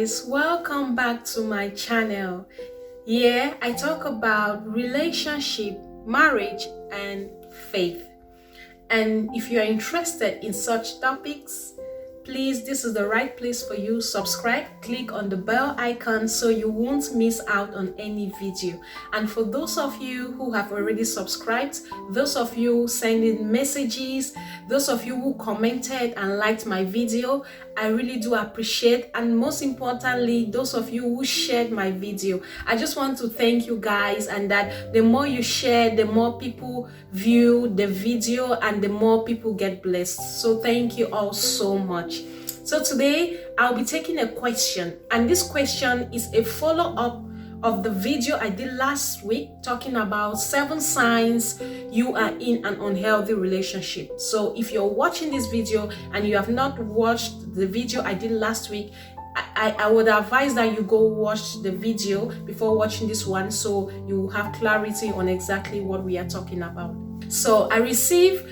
guys, welcome back to my channel. Here I talk about relationship, marriage and faith. And if you are interested in such topics, please, this is the right place for you. Subscribe, click on the bell icon so you won't miss out on any video. And for those of you who have already subscribed, those of you sending messages, those of you who commented and liked my video, I really do appreciate. And most importantly, those of you who shared my video, I just want to thank you guys, and that the more you share, the more people view the video and the more people get blessed. So thank you all so much. So today I'll be taking a question, and this question is a follow-up of the video I did last week talking about 7 signs you are in an unhealthy relationship. So if you're watching this video and you have not watched the video I did last week, I would advise that you go watch the video before watching this one, so you have clarity on exactly what we are talking about. So I received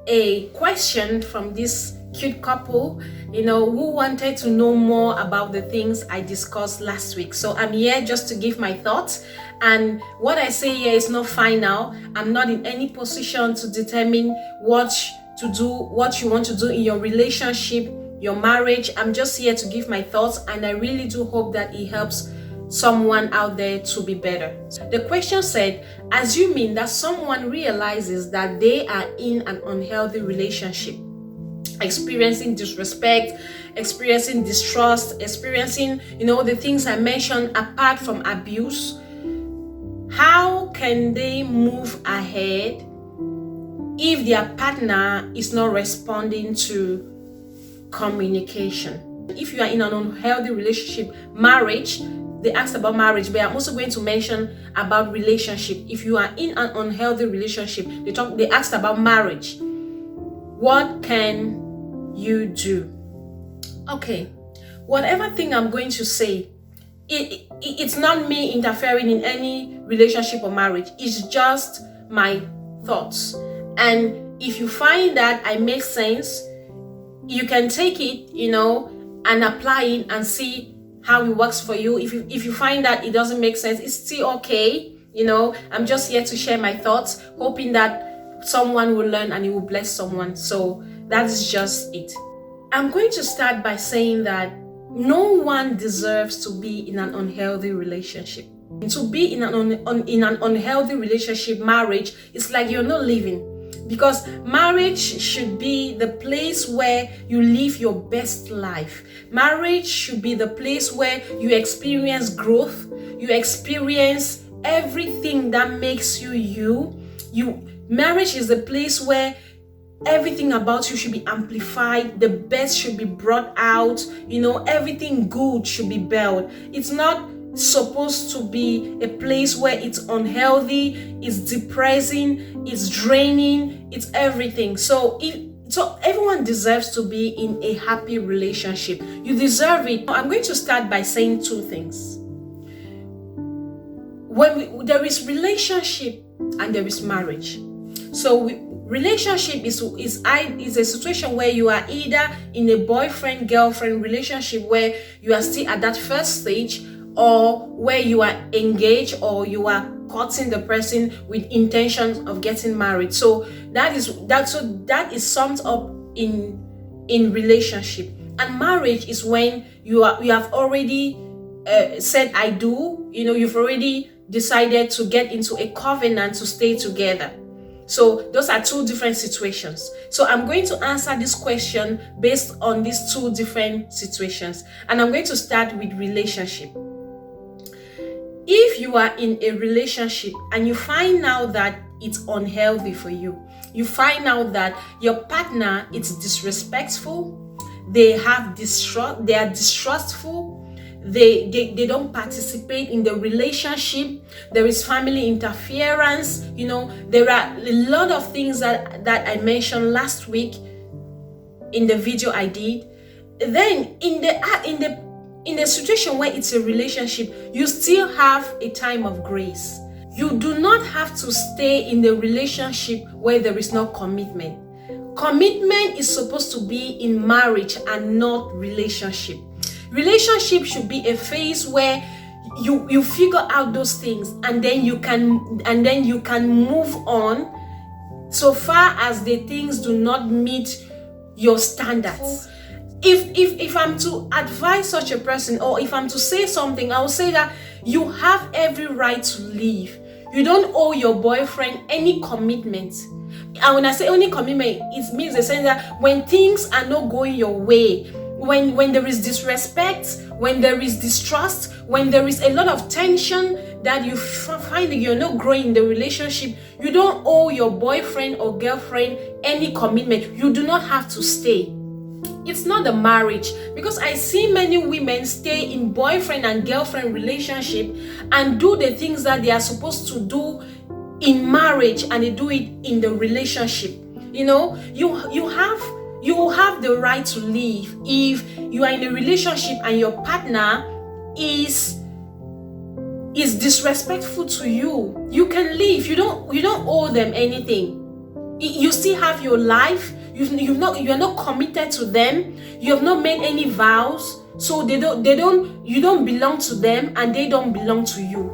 a question from this cute couple, who wanted to know more about the things I discussed last week. So I'm here just to give my thoughts, and what I say here is not final. I'm not in any position to determine what you want to do in your relationship, your marriage. I'm just here to give my thoughts, and I really do hope that it helps someone out there to be better. The question said, assuming that someone realizes that they are in an unhealthy relationship, experiencing disrespect, experiencing distrust, experiencing, the things I mentioned apart from abuse, how can they move ahead if their partner is not responding to communication? If you are in an unhealthy relationship, marriage, they asked about marriage, but I'm also going to mention about relationship. If you are in an unhealthy relationship, they asked about marriage. What can you do? Okay, whatever thing I'm going to say, it's not me interfering in any relationship or marriage. It's just my thoughts. And if you find that I make sense, you can take it, and apply it and see how it works for you. If you find that it doesn't make sense, it's still okay. I'm just here to share my thoughts, hoping that someone will learn and it will bless someone. So that is just it. I'm going to start by saying that no one deserves to be in an unhealthy relationship. To be in an unhealthy relationship, marriage, it's like you're not living. Because marriage should be the place where you live your best life. Marriage should be the place where you experience growth, you experience everything that makes you. Marriage is the place where everything about you should be amplified, the best should be brought out, everything good should be built. It's not supposed to be a place where it's unhealthy, it's depressing, it's draining, it's everything. So everyone deserves to be in a happy relationship. You deserve it. I'm going to start by saying 2 things. There is relationship and there is marriage. So relationship is a situation where you are either in a boyfriend-girlfriend relationship where you are still at that first stage, or where you are engaged or you are courting the person with intentions of getting married. So that is summed up in relationship. And marriage is when you have already said I do. You've already decided to get into a covenant to stay together. So those are 2 different situations. So I'm going to answer this question based on these 2 different situations, and I'm going to start with relationship. If you are in a relationship and you find out that it's unhealthy for you, you find out that your partner is disrespectful, they are distrustful, they don't participate in the relationship, there is family interference, there are a lot of things that I mentioned last week in the video I did. Then in the situation where it's a relationship, you still have a time of grace. You do not have to stay in the relationship where there is no commitment. Commitment is supposed to be in marriage and not relationship. Relationship should be a phase where you figure out those things, and then you can move on so far as the things do not meet your standards. If I'm to advise such a person, or if I'm to say something, I will say that you have every right to leave. You don't owe your boyfriend any commitment. And when I say any commitment, it means the sense that when things are not going your way, when there is disrespect, when there is distrust, when there is a lot of tension that you find that you're not growing in the relationship, you don't owe your boyfriend or girlfriend any commitment. You do not have to stay. It's not a marriage, because I see many women stay in boyfriend and girlfriend relationship and do the things that they are supposed to do in marriage, and they do it in the relationship. You have the right to leave. If you are in a relationship and your partner is disrespectful to you, you can leave. You don't owe them anything. You still have your life. You're not committed to them. You have not made any vows, so you don't belong to them, and they don't belong to you.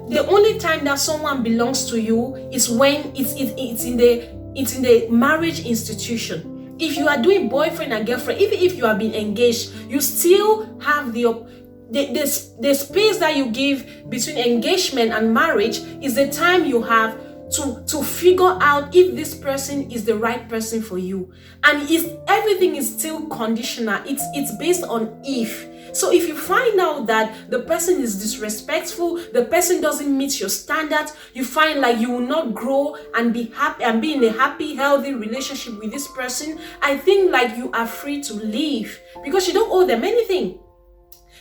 The only time that someone belongs to you is when it's in the marriage institution. If you are doing boyfriend and girlfriend, even if you have been engaged, you still have the space that you give between engagement and marriage is the time you have to figure out if this person is the right person for you. And everything is still conditional. It's based on if. So if you find out that the person is disrespectful, the person doesn't meet your standards, you find like you will not grow and be happy and be in a happy, healthy relationship with this person, I think like you are free to leave, because you don't owe them anything.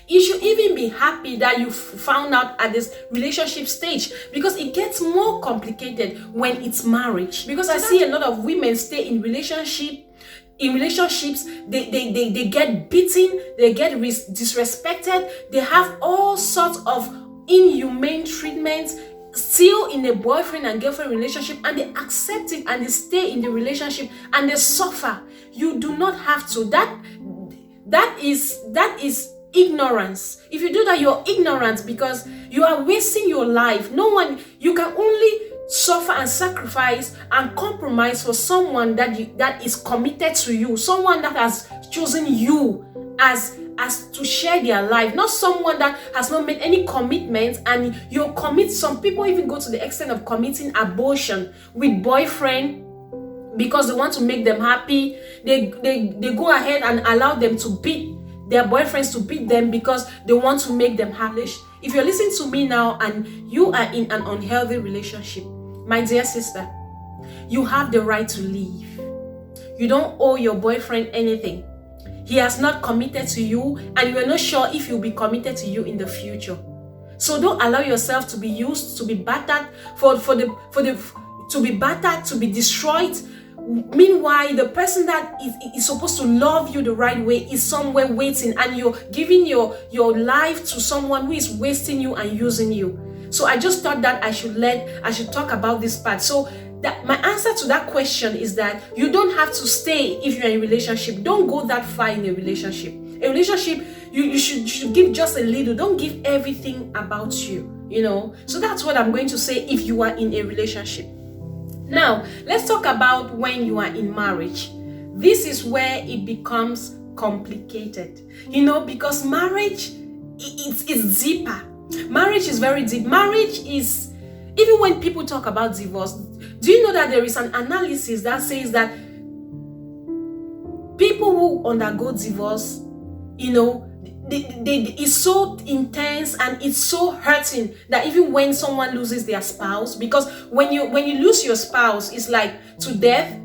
You should even be happy that you found out at this relationship stage, because it gets more complicated when it's marriage. Because I see a lot of women stay in relationships, they get beaten, they get disrespected, they have all sorts of inhumane treatments, still in a boyfriend and girlfriend relationship, and they accept it and they stay in the relationship and they suffer. You do not have to. That is ignorance. If you do that, you're ignorant, because you are wasting your life. You can only suffer and sacrifice and compromise for someone that is committed to you, someone that has chosen you as to share their life, not someone that has not made any commitment. And you commit. Some people even go to the extent of committing abortion with boyfriend because they want to make them happy. They go ahead and allow them to beat their boyfriends, to beat them because they want to make them happy. If you're listening to me now and you are in an unhealthy relationship, my dear sister, you have the right to leave. You don't owe your boyfriend anything. He has not committed to you, and you are not sure if he'll be committed to you in the future. So don't allow yourself to be used, to be battered, to be battered, to be destroyed. Meanwhile, the person that is supposed to love you the right way is somewhere waiting, and you're giving your life to someone who is wasting you and using you. So I just thought that I should talk about this part. So that my answer to that question is that you don't have to stay if you're in a relationship. Don't go that far in a relationship. A relationship, you should give just a little. Don't give everything about you, So that's what I'm going to say if you are in a relationship. Now, let's talk about when you are in marriage. This is where it becomes complicated, because marriage, it's deeper. Marriage is very deep. Marriage is, even when people talk about divorce, do you know that there is an analysis that says that people who undergo divorce, it's so intense and it's so hurting that even when someone loses their spouse, because when you lose your spouse, it's like to death,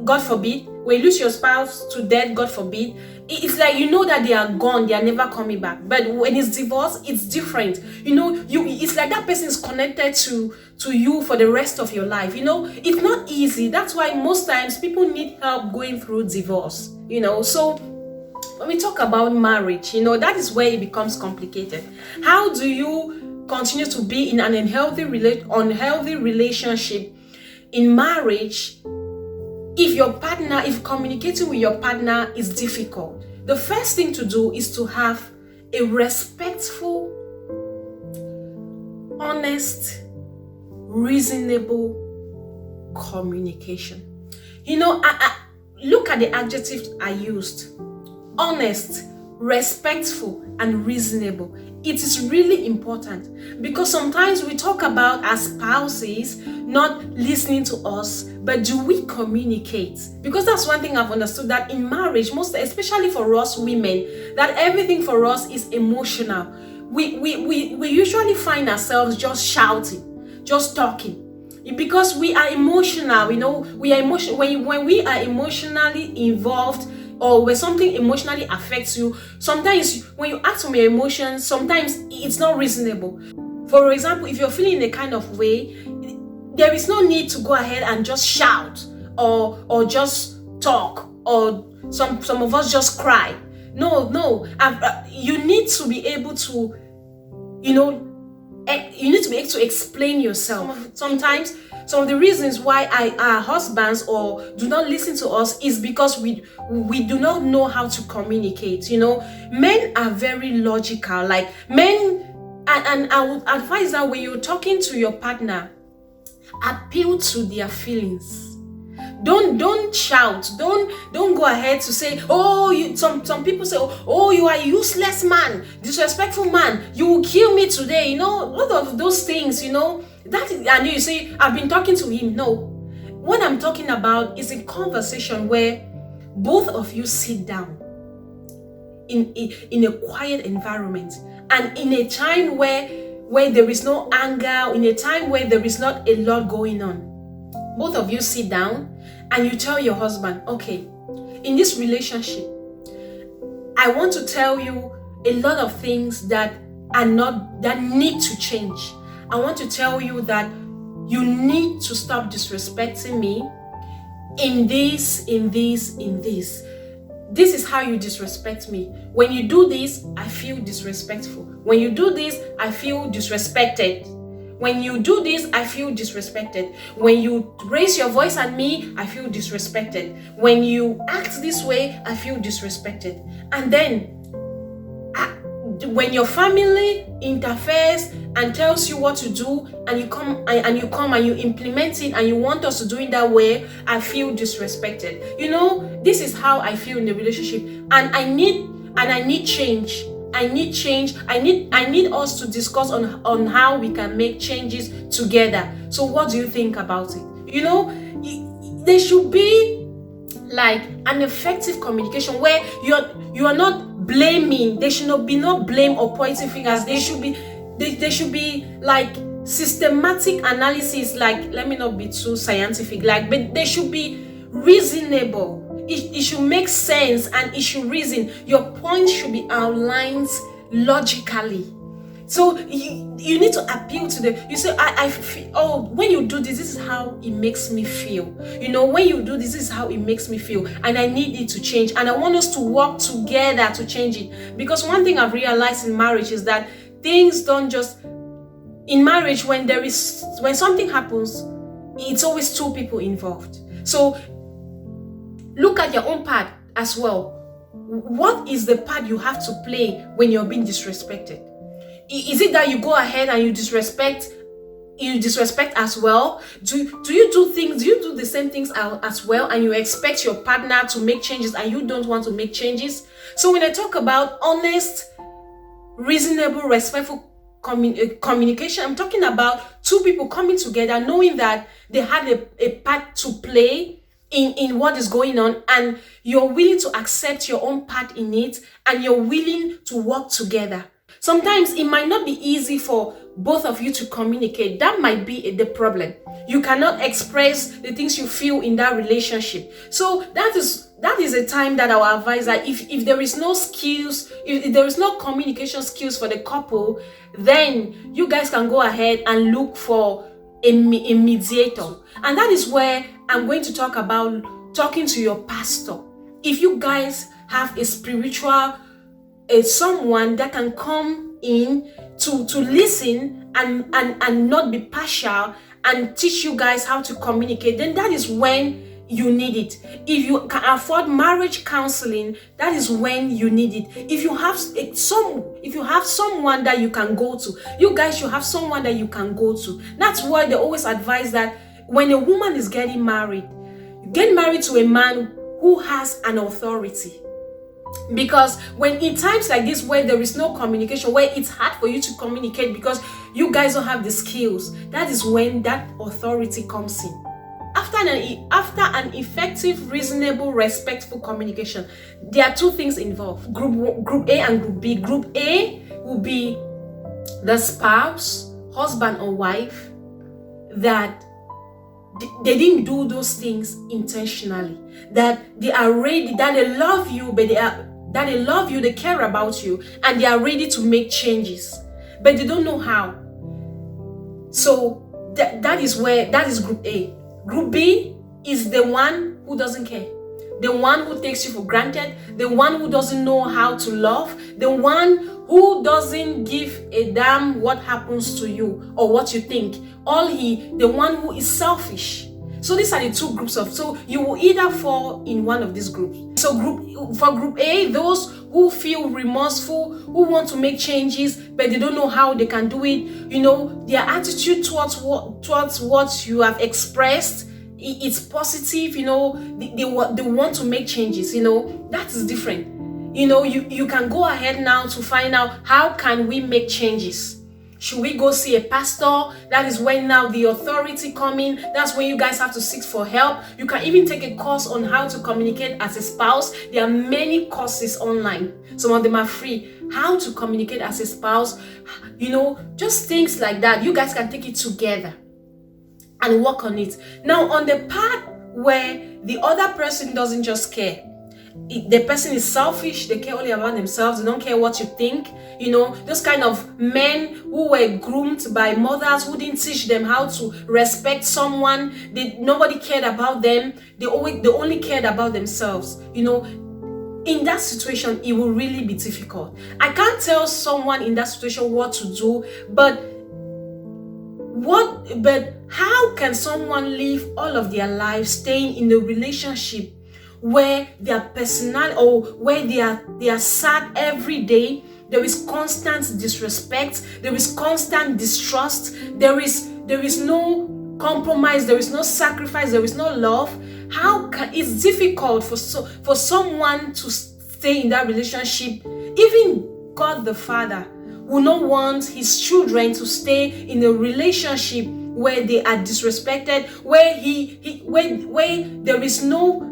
God forbid. When you lose your spouse to death, God forbid, it's like that they are gone, they are never coming back. But when it's divorce, it's different. It's like that person is connected to you for the rest of your life. It's not easy. That's why most times people need help going through divorce. So when we talk about marriage, that is where it becomes complicated. How do you continue to be in an unhealthy relationship in marriage if communicating with your partner is difficult? the first thing to do is to have a respectful, honest, reasonable communication. I look at the adjectives I used: honest, respectful, and reasonable. It is really important, because sometimes we talk about as spouses not listening to us, but do we communicate? Because that's one thing I've understood, that in marriage, most especially for us women, that everything for us is emotional. We usually find ourselves just shouting, just talking, because we are emotional. We are emotional. When we are emotionally involved, or when something emotionally affects you, sometimes when you act on your emotions, sometimes it's not reasonable. For example, if you're feeling a kind of way, there is no need to go ahead and just shout or just talk, or some of us just cry. No. You need to be able to, you need to be able to explain yourself. Sometimes some of the reasons why our husbands or do not listen to us is because we do not know how to communicate. Men are very logical. Like men, and I would advise that when you're talking to your partner, appeal to their feelings. Don't shout. Don't go ahead to say, some people say, oh, you are a useless man, disrespectful man, you will kill me today. All of those things, that is, and you say, I've been talking to him. No. What I'm talking about is a conversation where both of you sit down in a quiet environment, and in a time where there is no anger, in a time where there is not a lot going on. Both of you sit down and you tell your husband, okay, in this relationship, I want to tell you a lot of things that need to change. I want to tell you that you need to stop disrespecting me in this. This is how you disrespect me. When you do this, I feel disrespectful. When you do this, I feel disrespected. When you do this, I feel disrespected. When you raise your voice at me, I feel disrespected. When you act this way, I feel disrespected. And then, when your family interferes and tells you what to do, and you come and you implement it, and you want us to do it that way, I feel disrespected. This is how I feel in the relationship, and I need change. I need change. I need us to discuss on how we can make changes together. So what do you think about it? There should be like an effective communication where you are not blaming. There should not be no blame or pointing fingers. There should be like systematic analysis. Like, let me not be too scientific. But they should be reasonable. It should make sense, and it should reason. Your points should be outlined logically. So you need to appeal to you say, I feel, when you do this is how it makes me feel. When you do this is how it makes me feel, and I need it to change, and I want us to work together to change it. Because one thing I've realized in marriage is that things don't just, in marriage, when something happens, it's always two people involved. So look at your own part as well. What is the part you have to play when you're being disrespected? Is it that you go ahead and you disrespect as well? Do you do the same things as well, and you expect your partner to make changes and you don't want to make changes? So when I talk about honest, reasonable, respectful communication, I'm talking about two people coming together, knowing that they have a part to play in what is going on, and you're willing to accept your own part in it, and you're willing to work together. Sometimes it might not be easy for both of you to communicate. That might be the problem. You cannot express the things you feel in that relationship. So that is a time that I will advise that if there is no skills, if there is no communication skills for the couple, then you guys can go ahead and look for a mediator. And that is where I'm going to talk about talking to your pastor. If you guys have a spiritual someone that can come in to listen and not be partial and teach you guys how to communicate, then that is when you need it. If you can afford marriage counseling, that is when you need it. If you have someone that you can go to, you guys should have someone that you can go to. That's why they always advise that when a woman is getting married, get married to a man who has an authority. Because when in times like this where there is no communication, where it's hard for you to communicate because you guys don't have the skills, that is when that authority comes in. After an effective, reasonable, respectful communication, there are two things involved: group A and group B. Group A will be the spouse, husband or wife, that they didn't do those things intentionally, that they are ready, that they love you, but they care about you, and they are ready to make changes, but they don't know how. So that is group A. Group B is the one who doesn't care, the one who takes you for granted, the one who doesn't know how to love, the one who doesn't give a damn what happens to you or what you think. The one who is selfish. So these are the two groups so you will either fall in one of these groups. So for group A, those who feel remorseful, who want to make changes, but they don't know how they can do it. Their attitude towards what you have expressed, it's positive. They want to make changes. That is different. You can go ahead now to find out, how can we make changes? Should we go see a pastor? That is when now the authority come in. That's when you guys have to seek for help. You can even take a course on how to communicate as a spouse. There are many courses online. Some of them are free. How to communicate as a spouse. Just things like that. You guys can take it together and work on it. Now, on the part where the other person doesn't just care, the person is selfish, they care only about themselves, they don't care what you think. Those kind of men who were groomed by mothers who didn't teach them how to respect someone. Nobody cared about them. They only cared about themselves. In that situation, it will really be difficult. I can't tell someone in that situation what to do, but how can someone live all of their life staying in a relationship where their personality, or where they are sad every day? There is constant disrespect, there is constant distrust, there is no compromise, there is no sacrifice, there is no love. It's difficult for someone to stay in that relationship. Even God the Father will not want his children to stay in a relationship where they are disrespected, where there is no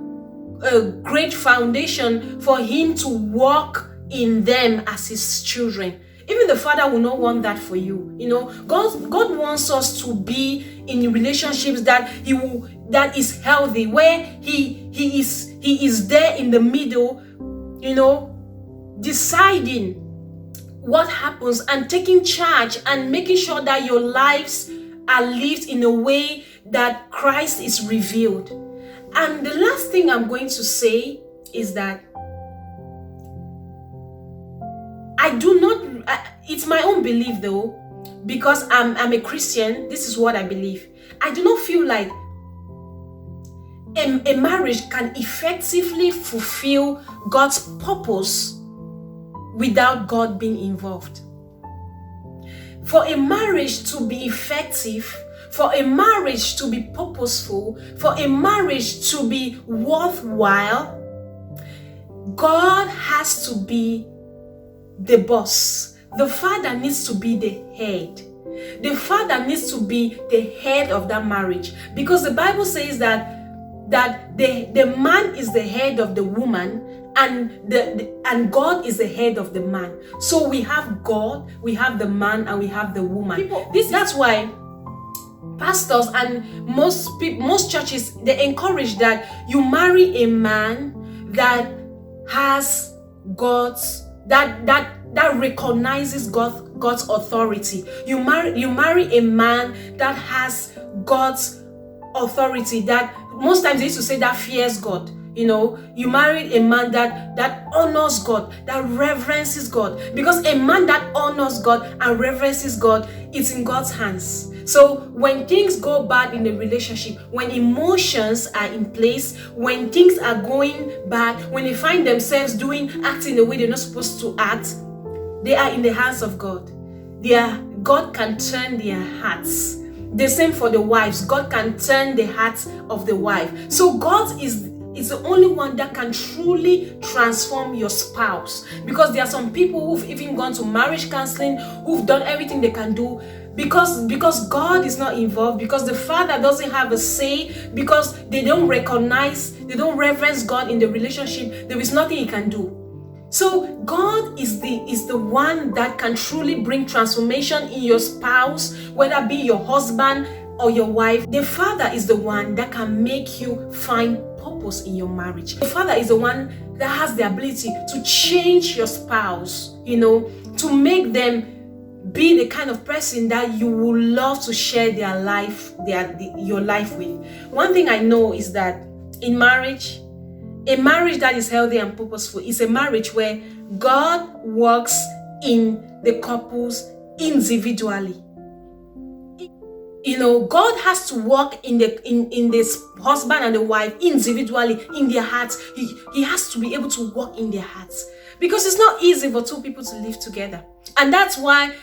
great foundation for him to walk in them as his children. Even the Father will not want that for you. God wants us to be in relationships that is healthy, where he is there in the middle, deciding what happens and taking charge and making sure that your lives are lived in a way that Christ is revealed. And the last thing I'm going to say is that it's my own belief though, because I'm a Christian. This is what I believe. I do not feel like a marriage can effectively fulfill God's purpose without God being involved. For a marriage to be effective, for a marriage to be purposeful, for a marriage to be worthwhile, God has to be the boss. The father needs to be the head. The father needs to be the head of that marriage, because the Bible says that the man is the head of the woman, and God is the head of the man. So we have God, we have the man, and we have the woman. That's why pastors and most churches, they encourage that you marry a man that has that recognizes God's authority. You marry a man that has God's authority, that most times they used to say that fears God. You marry a man that honors God, that reverences God, because a man that honors God and reverences God, it's in God's hands. So when things go bad in a relationship, when emotions are in place, when things are going bad, when they find themselves acting the way they're not supposed to act, they are in the hands of God. God can turn their hearts. The same for the wives. God can turn the hearts of the wife. So God is the only one that can truly transform your spouse. Because there are some people who've even gone to marriage counseling, who've done everything they can do, because God is not involved, because the father doesn't have a say, because they don't reverence God in the relationship. There is nothing he can do. So God is the one that can truly bring transformation in your spouse, whether it be your husband or your wife. The father is the one that can make you find purpose in your marriage. The father is the one that has the ability to change your spouse, to make them be the kind of person that you would love to share your life with. One thing I know is that in marriage, a marriage that is healthy and purposeful is a marriage where God works in the couples individually. God has to work in this husband and the wife individually in their hearts. He has to be able to work in their hearts, because it's not easy for two people to live together. And that's why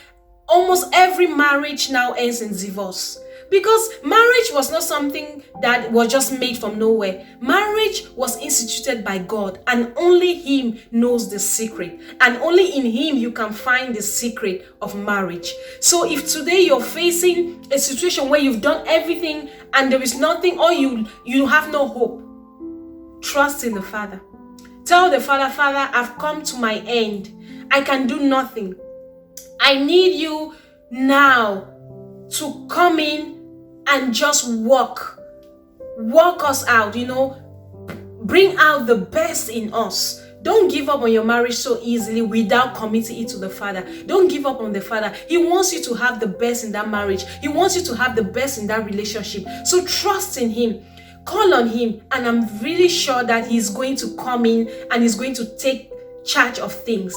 almost every marriage now ends in divorce. Because marriage was not something that was just made from nowhere. Marriage was instituted by God, and only Him knows the secret. And only in Him you can find the secret of marriage. So if today you're facing a situation where you've done everything and there is nothing, or you have no hope, trust in the Father. Tell the Father, Father, I've come to my end. I can do nothing. I need you now to come in and just work us out, bring out the best in us. Don't give up on your marriage so easily without committing it to the Father. Don't give up on the Father. He wants you to have the best in that marriage. He wants you to have the best in that relationship. So trust in Him. Call on Him, and I'm really sure that He's going to come in and He's going to take charge of things.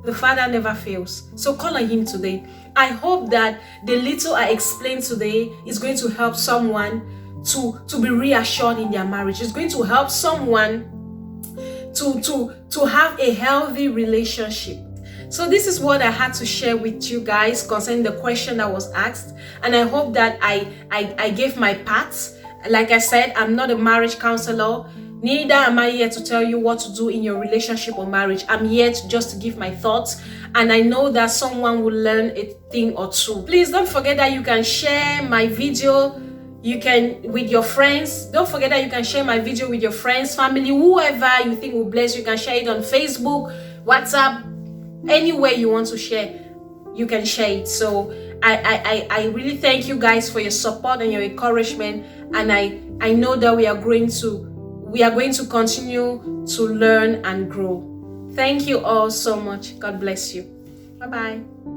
The Father never fails. So call on Him today. I hope that the little I explained today is going to help someone to be reassured in their marriage. It's going to help someone to have a healthy relationship. So this is what I had to share with you guys concerning the question that was asked. And I hope that I gave my part. Like I said, I'm not a marriage counselor. Neither am I here to tell you what to do in your relationship or marriage. I'm here just to give my thoughts, and I know that someone will learn a thing or two. Please don't forget that you can share my video with your friends. Don't forget that you can share my video with your friends, family, whoever you think will bless you. You can share it on Facebook, WhatsApp, anywhere you want to share, you can share it. So I really thank you guys for your support and your encouragement, and I know that we are going to continue to learn and grow. Thank you all so much. God bless you. Bye-bye.